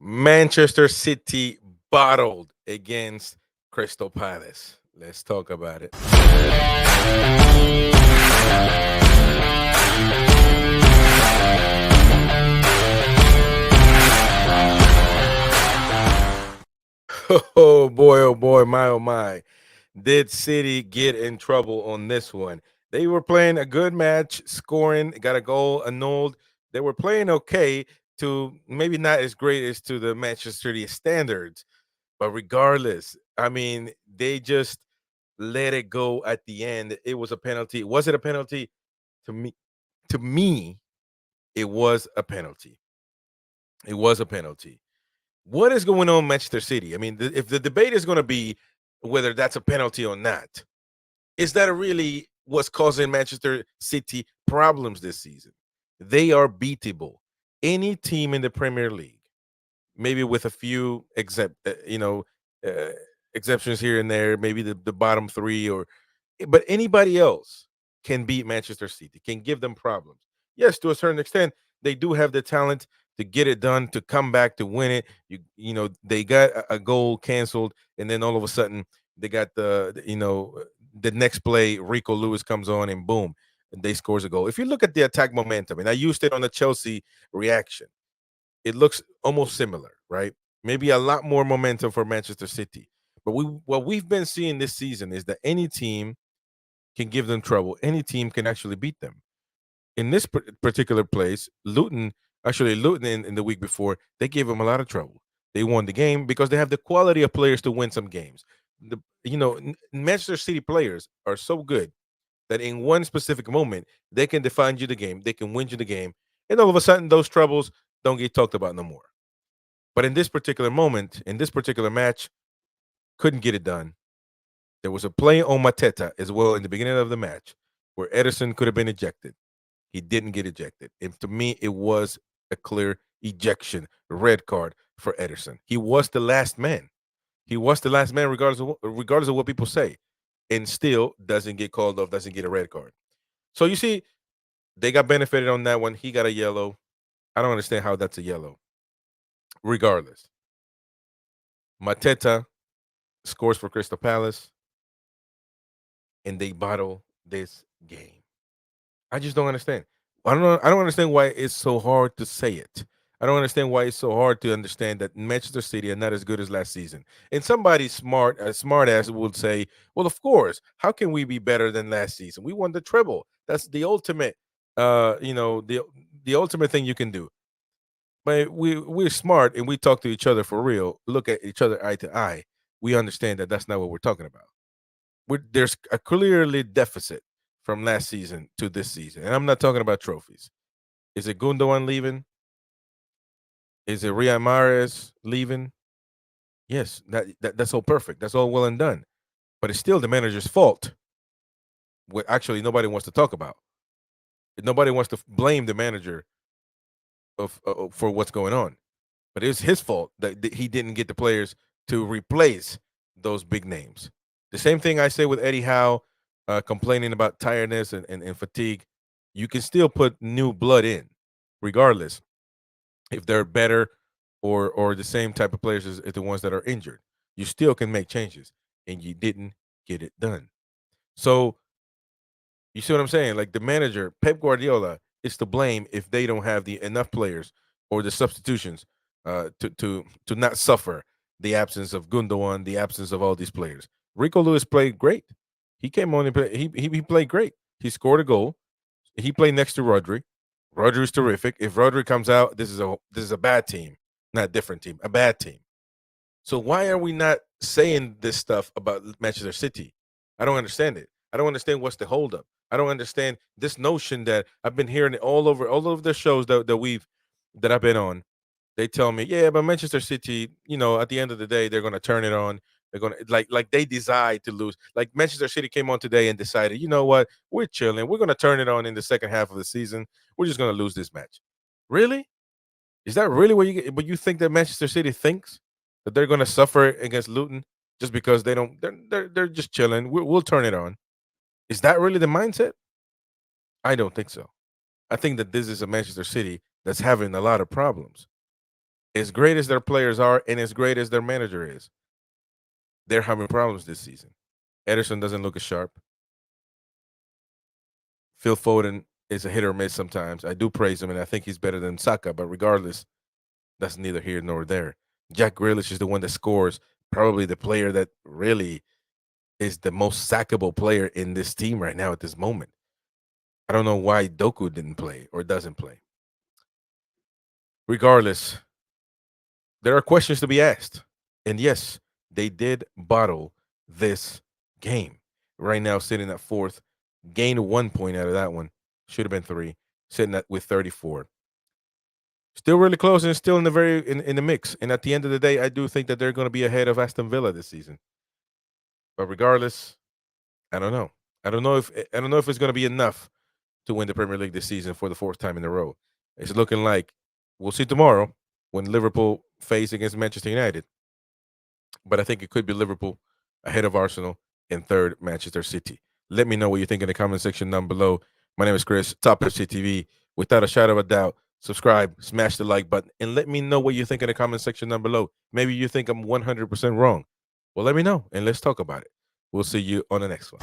Manchester City bottled against Crystal Palace. Let's talk about it. Oh boy, my oh my. Did City get in trouble on this one? They were playing a good match, scoring, got a goal annulled. They were playing okay to maybe not as great as to the Manchester City standards, but regardless, I mean, they just let it go at the end. It was a penalty. Was it a penalty? To me, to me, it was a penalty. It was a penalty. What is going on, Manchester City? I mean, if the debate is going to be whether that's a penalty or not, is that really what's causing Manchester City problems this season? They are beatable. Any team in the Premier League, maybe with a few uh, exceptions here and there, maybe the bottom three, or but anybody else can beat Manchester City, can give them problems. Yes, to a certain extent, they do have the talent to get it done, to come back, to win it. They got a goal canceled, and then all of a sudden they got the next play. Rico Lewis comes on, and boom, they scores a goal. If you look at the attack momentum, and I used it on the Chelsea reaction, it looks almost similar, right? Maybe a lot more momentum for Manchester City. But what we've been seeing this season is that any team can give them trouble. Any team can actually beat them. In this particular place, Luton in the week before, they gave them a lot of trouble. They won the game because they have the quality of players to win some games. Manchester City players are so good that in one specific moment they can define you the game, they can win you the game, and all of a sudden those troubles don't get talked about no more. But in this particular moment, in this particular match, couldn't get it done. There was a play on Mateta as well in the beginning of the match where Ederson could have been ejected. He didn't get ejected. And to me, it was a clear ejection, red card for Ederson. He was the last man. He was the last man, regardless of what people say, and still doesn't get called off, doesn't get a red card. So you see, they got benefited on that one. He got a yellow. I don't understand how that's a yellow. Regardless, Mateta scores for Crystal Palace, and they bottle this game. I just don't understand. I don't know. I don't understand why it's so hard to say it. I don't understand why it's so hard to understand that Manchester City are not as good as last season. And somebody smart, a smart ass would say, "Well, of course. How can we be better than last season? We won the treble. That's the ultimate, the ultimate thing you can do." But we're smart and we talk to each other for real. Look at each other eye to eye. We understand that that's not what we're talking about. There's a clearly deficit from last season to this season, and I'm not talking about trophies. Is it Gundogan leaving? Is it Riyad Mahrez leaving? Yes, that's all perfect. That's all well and done, but it's still the manager's fault. What actually nobody wants to talk about. Nobody wants to blame the manager for what's going on, but it's his fault that he didn't get the players to replace those big names. The same thing I say with Eddie Howe, complaining about tiredness and fatigue. You can still put new blood in, regardless if they're better or the same type of players as the ones that are injured. You still can make changes, and you didn't get it done. So you see what I'm saying? Like the manager, Pep Guardiola, is to blame if they don't have the enough players or the substitutions to not suffer the absence of Gundogan, the absence of all these players. Rico Lewis played great. He came on and he played great. He scored a goal. He played next to Rodri. Rodri is terrific. If Rodri comes out, this is a bad team, not a different team, a bad team. So why are we not saying this stuff about Manchester City? I don't understand it. I don't understand what's the holdup. I don't understand this notion that I've been hearing it all over the shows that I've been on. They tell me, yeah, but Manchester City, at the end of the day, they're gonna turn it on. They're gonna like they decide to lose. Like Manchester City came on today and decided, you know what, we're chilling. We're gonna turn it on in the second half of the season. We're just gonna lose this match. Really? Is that really what you think that Manchester City thinks that they're going to suffer against Luton just because they don't? They're just chilling. We'll turn it on. Is that really the mindset? I don't think so. I think that this is a Manchester City that's having a lot of problems. As great as their players are and as great as their manager is, they're having problems this season. Ederson doesn't look as sharp. Phil Foden is a hit or miss sometimes. I do praise him, and I think he's better than Saka, but regardless, that's neither here nor there. Jack Grealish is the one that scores, probably the player that really is the most sackable player in this team right now at this moment. I don't know why Doku didn't play or doesn't play. Regardless, there are questions to be asked. And yes, they did bottle this game. Right now, sitting at fourth, gained 1 point out of that one. Should have been 3, sitting at with 34. Still really close and still in the mix. And at the end of the day, I do think that they're going to be ahead of Aston Villa this season. But regardless, I don't know. I don't know if it's going to be enough to win the Premier League this season for the 4th time in a row. It's looking like we'll see tomorrow when Liverpool face against Manchester United. But I think it could be Liverpool ahead of Arsenal and third Manchester City. Let me know what you think in the comment section down below. My name is Chris, TopFCTV. Without a shadow of a doubt, subscribe, smash the like button, and let me know what you think in the comment section down below. Maybe you think I'm 100% wrong. Well, let me know, and let's talk about it. We'll see you on the next one.